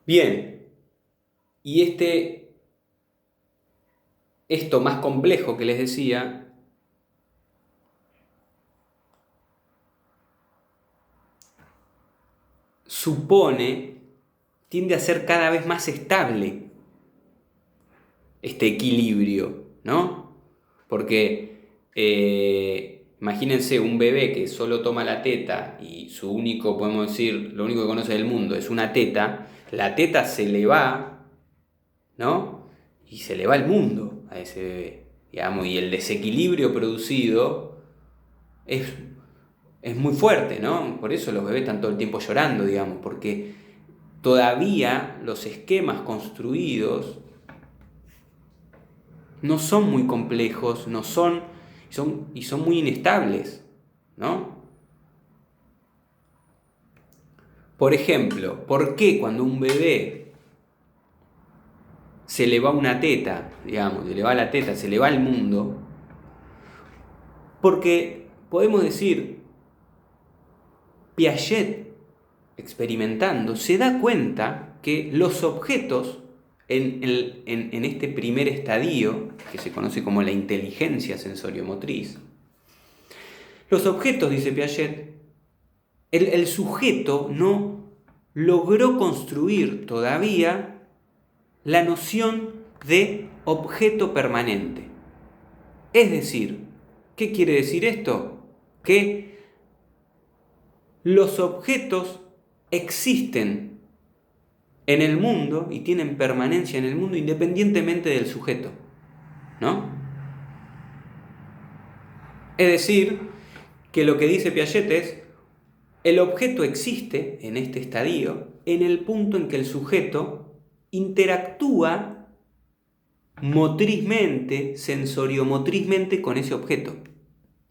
Bien, y esto más complejo que les decía, tiende a ser cada vez más estable este equilibrio, ¿no? Porque imagínense un bebé que solo toma la teta y su único, podemos decir, lo único que conoce del mundo es una teta, la teta se le va, ¿no? Y se le va el mundo a ese bebé, digamos, y el desequilibrio producido es, es muy fuerte, ¿no? Por eso los bebés están todo el tiempo llorando, digamos, porque todavía los esquemas construidos no son muy complejos, y son muy inestables, ¿no? Por ejemplo, ¿por qué cuando un bebé se le va una teta, digamos, se le va la teta, se le va el mundo? Porque podemos decir, Piaget, experimentando, se da cuenta que los objetos en este primer estadio, que se conoce como la inteligencia sensoriomotriz, los objetos, dice Piaget, el sujeto no logró construir todavía la noción de objeto permanente. Es decir, ¿qué quiere decir esto? Que los objetos existen en el mundo y tienen permanencia en el mundo independientemente del sujeto, ¿no? Es decir, que lo que dice Piaget es, el objeto existe en este estadio en el punto en que el sujeto interactúa motrizmente, sensoriometrizmente con ese objeto,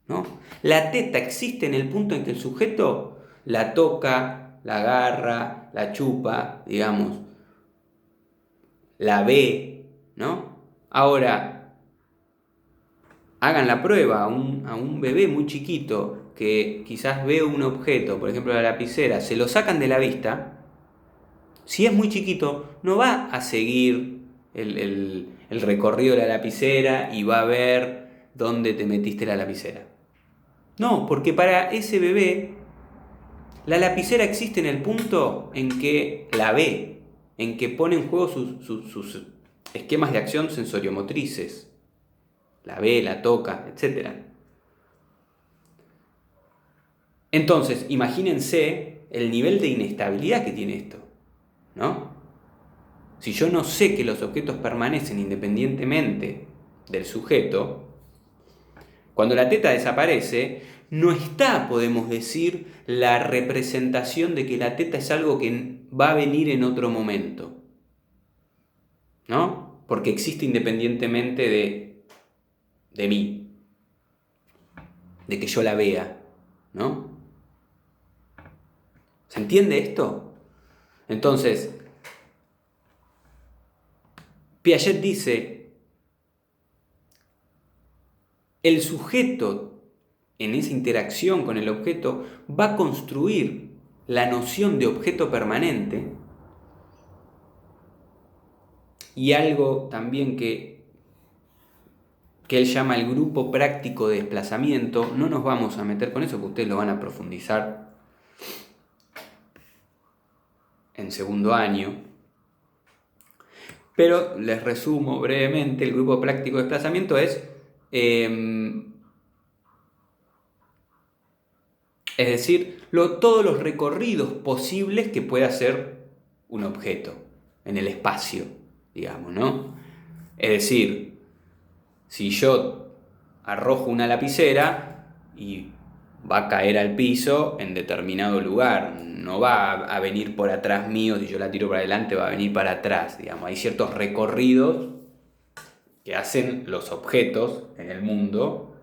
¿no? La teta existe en el punto en que el sujeto la toca, la agarra, la chupa, digamos, la ve, ¿no? Ahora, hagan la prueba a un bebé muy chiquito que quizás ve un objeto, por ejemplo la lapicera, se lo sacan de la vista. Si es muy chiquito, no va a seguir el recorrido de la lapicera y va a ver dónde te metiste la lapicera. No, porque para ese bebé la lapicera existe en el punto en que la ve, en que pone en juego sus esquemas de acción sensoriomotrices. La ve, la toca, etc. Entonces, imagínense el nivel de inestabilidad que tiene esto, ¿no? Si yo no sé que los objetos permanecen independientemente del sujeto, cuando la teta desaparece, no está, podemos decir, la representación de que la teta es algo que va a venir en otro momento, ¿no? Porque existe independientemente de mí, de que yo la vea, ¿no? ¿Se entiende esto? Entonces, Piaget dice, el sujeto en esa interacción con el objeto va a construir la noción de objeto permanente y algo también que él llama el grupo práctico de desplazamiento. No nos vamos a meter con eso porque ustedes lo van a profundizar en segundo año, pero les resumo brevemente. El grupo práctico de desplazamiento es decir, todos los recorridos posibles que pueda hacer un objeto en el espacio, digamos, ¿no? Es decir, si yo arrojo una lapicera y va a caer al piso en determinado lugar, no va a venir por atrás mío, si yo la tiro para adelante va a venir para atrás, digamos. Hay ciertos recorridos que hacen los objetos en el mundo.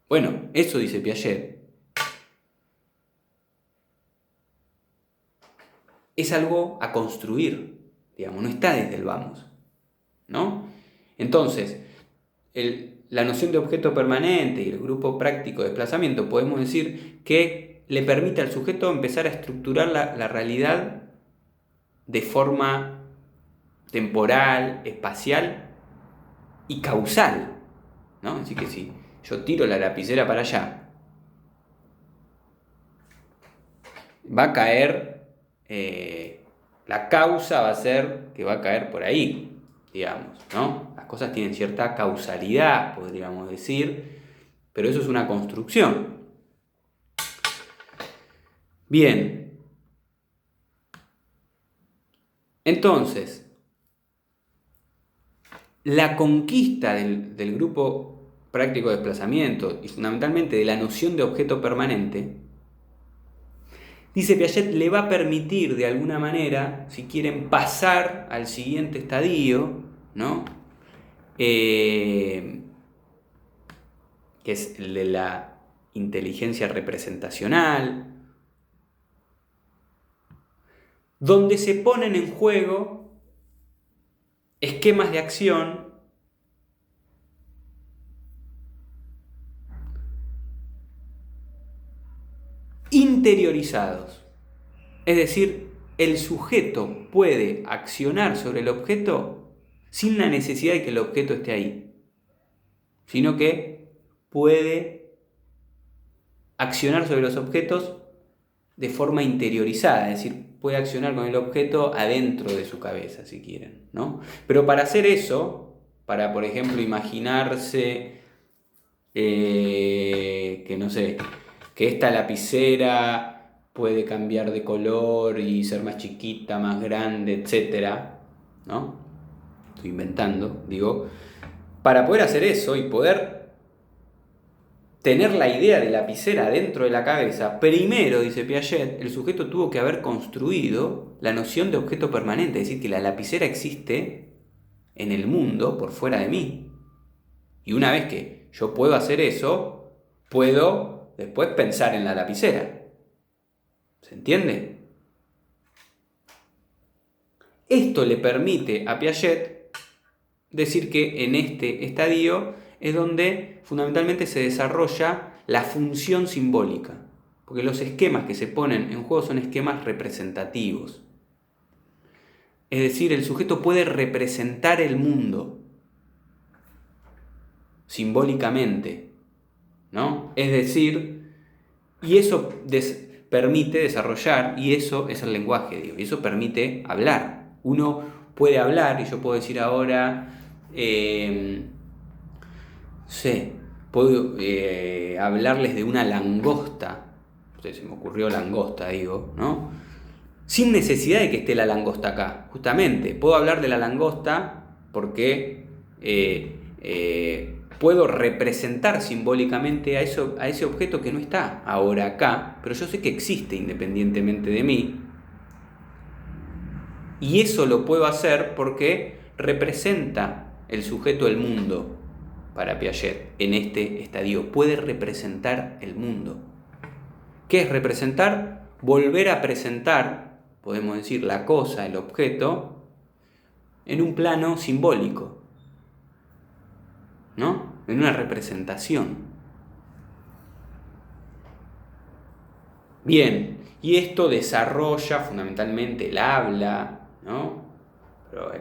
Bueno, eso dice Piaget. Es algo a construir, digamos, no está desde el vamos, ¿no? Entonces, la noción de objeto permanente y el grupo práctico de desplazamiento, podemos decir que le permite al sujeto empezar a estructurar la realidad de forma temporal, espacial y causal, ¿no? Así que si yo tiro la lapicera para allá, va a caer, la causa va a ser que va a caer por ahí, digamos, ¿no? Las cosas tienen cierta causalidad, podríamos decir, pero eso es una construcción. Bien. Entonces, la conquista del grupo práctico de desplazamiento y fundamentalmente de la noción de objeto permanente, dice Piaget, le va a permitir de alguna manera, si quieren, pasar al siguiente estadio, ¿no? Que es el de la inteligencia representacional, donde se ponen en juego esquemas de acción interiorizados. Es decir, el sujeto puede accionar sobre el objeto sin la necesidad de que el objeto esté ahí, sino que puede accionar sobre los objetos de forma interiorizada, es decir, puede accionar con el objeto adentro de su cabeza, si quieren, ¿no? Pero para hacer eso, para, por ejemplo, imaginarse que, no sé, que esta lapicera puede cambiar de color y ser más chiquita, más grande, etcétera, ¿no? Estoy inventando, digo. Para poder hacer eso y poder tener la idea de lapicera dentro de la cabeza, primero, dice Piaget, el sujeto tuvo que haber construido la noción de objeto permanente, es decir, que la lapicera existe en el mundo por fuera de mí. Y una vez que yo puedo hacer eso, puedo después pensar en la lapicera. ¿Se entiende? Esto le permite a Piaget decir que en este estadio es donde fundamentalmente se desarrolla la función simbólica, porque los esquemas que se ponen en juego son esquemas representativos. Es decir, el sujeto puede representar el mundo simbólicamente, ¿no? Es decir, y eso permite desarrollar, y eso es el lenguaje, digo, y eso permite hablar. Uno puede hablar, y yo puedo decir ahora, puedo hablarles de una langosta, se me ocurrió langosta, digo, ¿no? Sin necesidad de que esté la langosta acá, justamente, puedo hablar de la langosta porque puedo representar simbólicamente a ese objeto que no está ahora acá, pero yo sé que existe independientemente de mí, y eso lo puedo hacer porque representa el sujeto el mundo. Para Piaget, en este estadio, puede representar el mundo. ¿Qué es representar? Volver a presentar, podemos decir, la cosa, el objeto, en un plano simbólico, ¿no? En una representación. Bien, y esto desarrolla fundamentalmente el habla, ¿no? Pero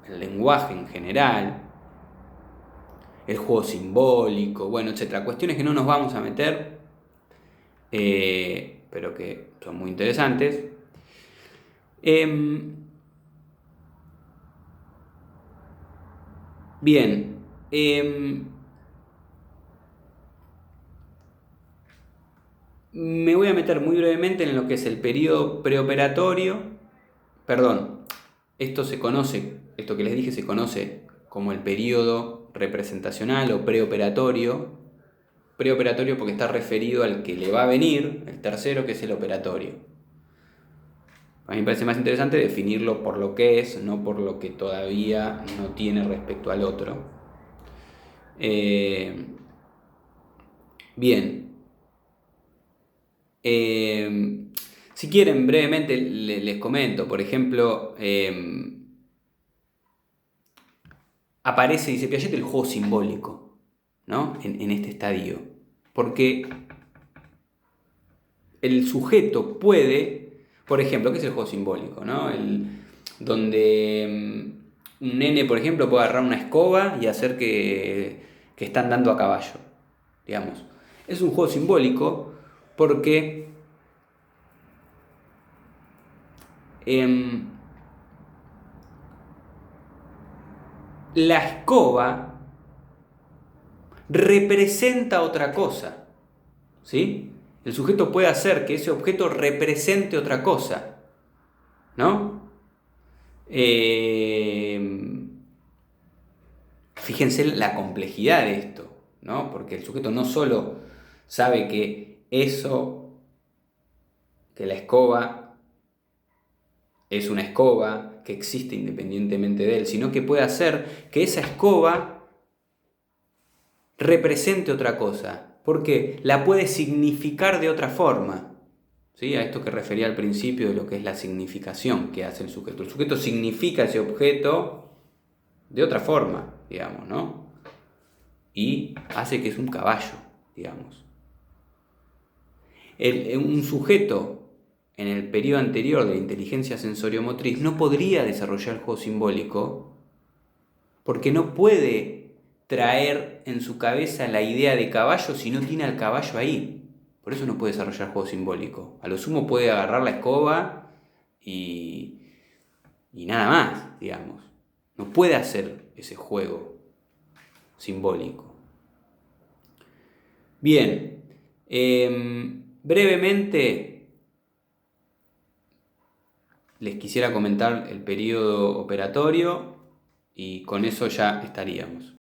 el lenguaje en general, el juego simbólico, bueno, etcétera. Cuestiones que no nos vamos a meter, pero que son muy interesantes. Bien, me voy a meter muy brevemente en lo que es el periodo preoperatorio. Perdón, esto que les dije se conoce como el periodo representacional o preoperatorio. Preoperatorio porque está referido al que le va a venir, el tercero, que es el operatorio. A mí me parece más interesante definirlo por lo que es, no por lo que todavía no tiene respecto al otro. Bien. Si quieren, brevemente les comento. Por ejemplo, aparece, dice Piaget, el juego simbólico, ¿no? En este estadio. Porque el sujeto puede, por ejemplo, ¿qué es el juego simbólico? ¿No? Donde un nene, por ejemplo, puede agarrar una escoba y hacer que está andando a caballo, digamos. Es un juego simbólico porque la escoba representa otra cosa, ¿sí? El sujeto puede hacer que ese objeto represente otra cosa, ¿no? Fíjense la complejidad de esto, ¿no? Porque el sujeto no solo sabe que que la escoba es una escoba, que existe independientemente de él, sino que puede hacer que esa escoba represente otra cosa, porque la puede significar de otra forma. ¿Sí? A esto que refería al principio de lo que es la significación que hace el sujeto. El sujeto significa ese objeto de otra forma, digamos, ¿no? Y hace que es un caballo, digamos. Un sujeto en el periodo anterior de la inteligencia sensoriomotriz no podría desarrollar el juego simbólico porque no puede traer en su cabeza la idea de caballo si no tiene al caballo ahí. Por eso no puede desarrollar juego simbólico. A lo sumo puede agarrar la escoba y nada más, digamos. No puede hacer ese juego simbólico. Bien, brevemente les quisiera comentar el periodo operatorio y con eso ya estaríamos.